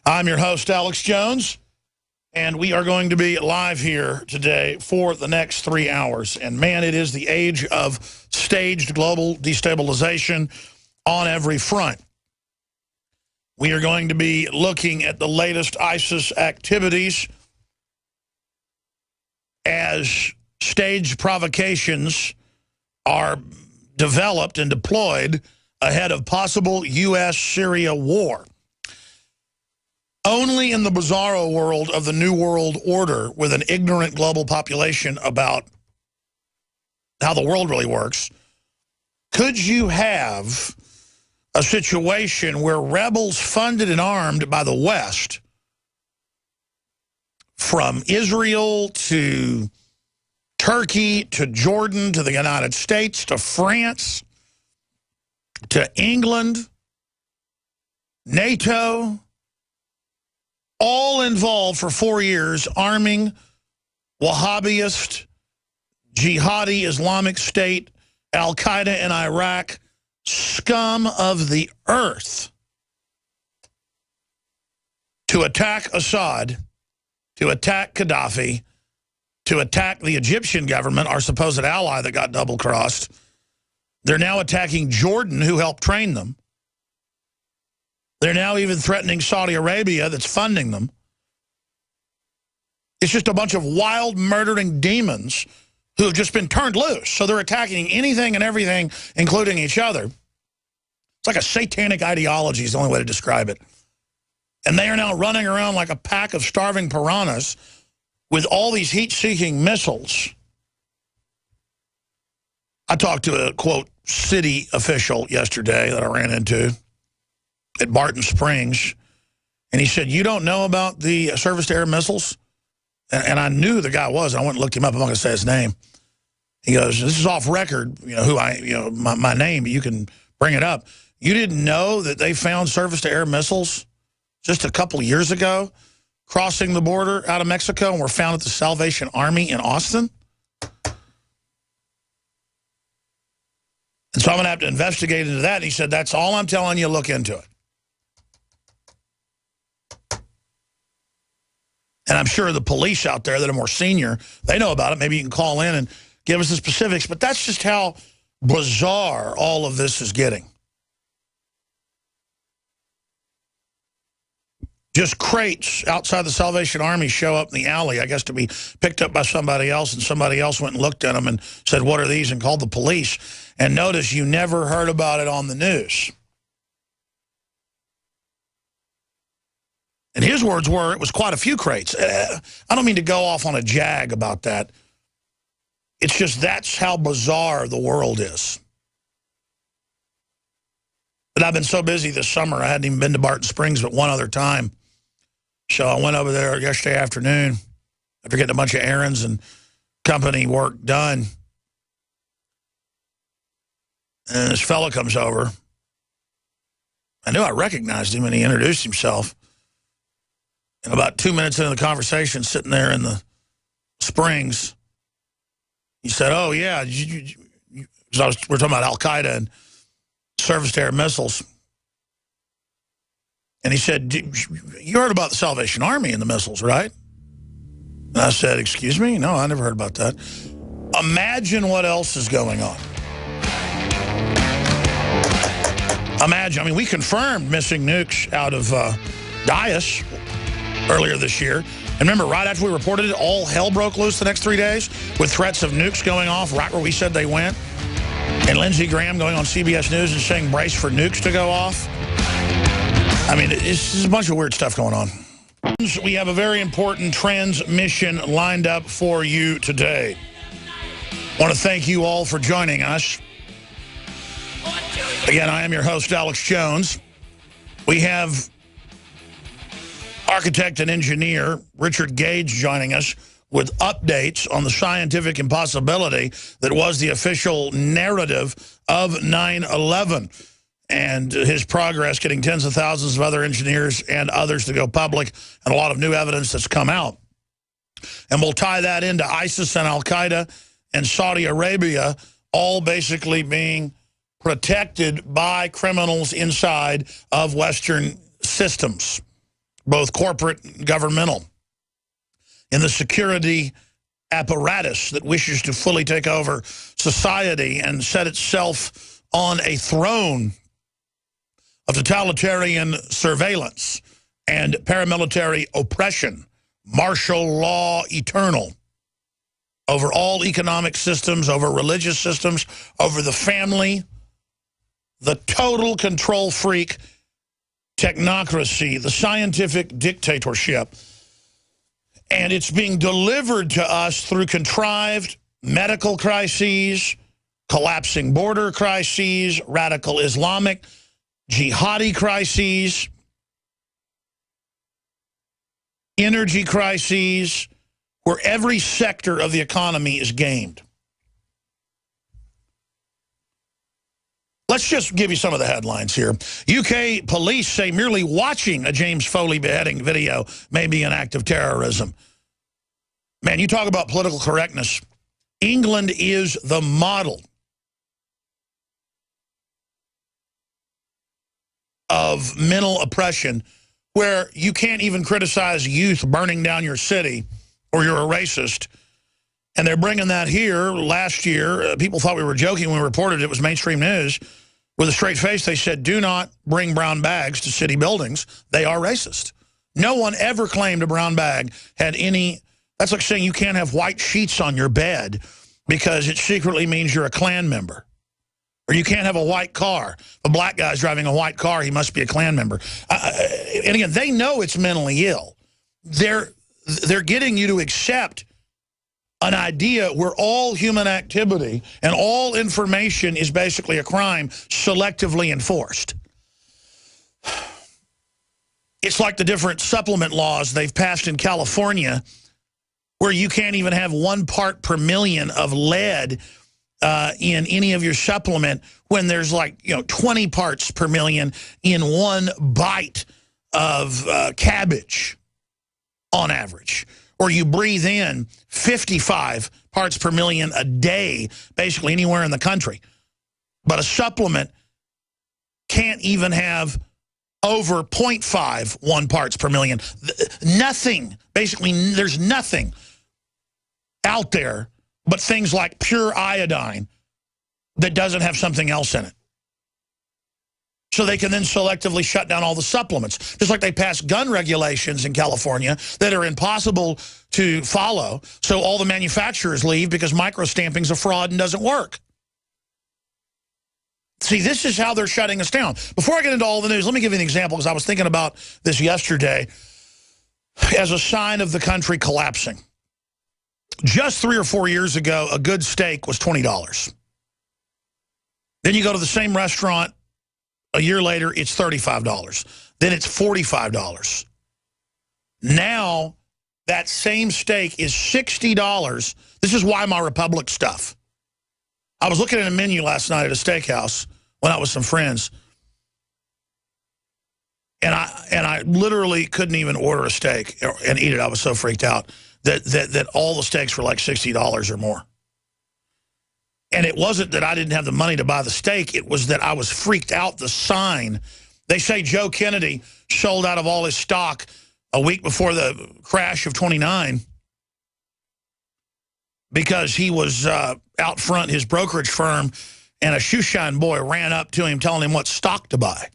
I'm your host, Alex Jones, and we are going to be live here today for the next 3 hours. And man, it is the age of staged global destabilization on every front. We are going to be looking at the latest ISIS activities as staged provocations are developed and deployed ahead of possible U.S.-Syria war. Only in the bizarro world of the New World Order, with an ignorant global population about how the world really works, could you have a situation where rebels funded and armed by the West, from Israel to Turkey to Jordan to the United States to France to England, NATO, all involved for 4 years arming Wahhabist, jihadi Islamic State, Al-Qaeda in Iraq, scum of the earth, to attack Assad, to attack Gaddafi, to attack the Egyptian government, our supposed ally that got double-crossed. They're now attacking Jordan, who helped train them. They're now even threatening Saudi Arabia that's funding them. It's just a bunch of wild, murdering demons who have just been turned loose. So they're attacking anything and everything, including each other. It's like a satanic ideology is the only way to describe it. And they are now running around like a pack of starving piranhas with all these heat-seeking missiles. I talked to a, quote, city official yesterday that I ran into at Barton Springs, and he said, you don't know about the surface-to-air missiles? And I knew who the guy was. I went and looked him up. I'm not going to say his name. He goes, this is off record, my name, you can bring it up. You didn't know that they found surface-to-air missiles just a couple of years ago crossing the border out of Mexico and were found at the Salvation Army in Austin? And so I'm going to have to investigate into that. And he said, that's all I'm telling you, look into it. And I'm sure the police out there that are more senior, they know about it. Maybe you can call in and give us the specifics. But that's just how bizarre all of this is getting. Just crates outside the Salvation Army show up in the alley, I guess to be picked up by somebody else, and somebody else went and looked at them and said, what are these, and called the police. And notice you never heard about it on the news. And his words were, it was quite a few crates. I don't mean to go off on a jag about that. It's just that's how bizarre the world is. But I've been so busy this summer, I hadn't even been to Barton Springs but one other time. So I went over there yesterday afternoon after getting a bunch of errands and company work done. And this fella comes over. I knew I recognized him, and he introduced himself. And about 2 minutes into the conversation, sitting there in the Springs, he said, oh, yeah, we're talking about Al-Qaeda and surface-to-air missiles. And he said, you heard about the Salvation Army and the missiles, right? And I said, excuse me? No, I never heard about that. Imagine what else is going on. Imagine, I mean, we confirmed missing nukes out of Daesh earlier this year. And remember, right after we reported it, all hell broke loose the next 3 days with threats of nukes going off right where we said they went. And Lindsey Graham going on CBS News and saying brace for nukes to go off. I mean, it's just a bunch of weird stuff going on. We have a very important transmission lined up for you today. I want to thank you all for joining us. Again, I am your host, Alex Jones. We have architect and engineer Richard Gage joining us with updates on the scientific impossibility that was the official narrative of 9/11 and his progress getting tens of thousands of other engineers and others to go public, and a lot of new evidence that's come out. And we'll tie that into ISIS and Al-Qaeda and Saudi Arabia, all basically being protected by criminals inside of Western systems. both corporate and governmental, in the security apparatus that wishes to fully take over society and set itself on a throne of totalitarian surveillance and paramilitary oppression, martial law eternal, over all economic systems, over religious systems, over the family, the total control freak technocracy, the scientific dictatorship. And it's being delivered to us through contrived medical crises, collapsing border crises, radical Islamic, jihadi crises, energy crises, where every sector of the economy is gamed. Let's just give you some of the headlines here. UK police say merely watching a James Foley beheading video may be an act of terrorism. Man, you talk about political correctness. England is the model of mental oppression, where you can't even criticize youth burning down your city or you're a racist. And they're bringing that here. Last year, people thought we were joking when we reported it was mainstream news. With a straight face, they said, do not bring brown bags to city buildings. They are racist. No one ever claimed a brown bag had any... That's like saying you can't have white sheets on your bed because it secretly means you're a Klan member. Or you can't have a white car. If a black guy's driving a white car, he must be a Klan member. And again, they know it's mentally ill. They're getting you to accept an idea where all human activity and all information is basically a crime selectively enforced. It's like the different supplement laws they've passed in California, where you can't even have 1 part per million of lead in any of your supplement when there's like 20 parts per million in 1 bite of cabbage on average. Or you breathe in 55 parts per million a day, basically anywhere in the country. But a supplement can't even have over 0.5 1 parts per million. Nothing, basically there's nothing out there but things like pure iodine that doesn't have something else in it. So they can then selectively shut down all the supplements. Just like they passed gun regulations in California that are impossible to follow. So all the manufacturers leave because microstamping's a fraud and doesn't work. See, this is how they're shutting us down. Before I get into all the news, let me give you an example, because I was thinking about this yesterday as a sign of the country collapsing. Just 3 or 4 years ago, a good steak was $20. Then you go to the same restaurant, a year later, it's $35. Then it's $45. Now, that same steak is $60. This is Weimar Republic stuff. I was looking at a menu last night at a steakhouse when I was with some friends, and I literally couldn't even order a steak and eat it. I was so freaked out that all the steaks were like $60 or more. And it wasn't that I didn't have the money to buy the steak. It was that I was freaked out. The sign. They say Joe Kennedy sold out of all his stock a week before the crash of '29 because he was out front his brokerage firm, and a shoeshine boy ran up to him telling him what stock to buy.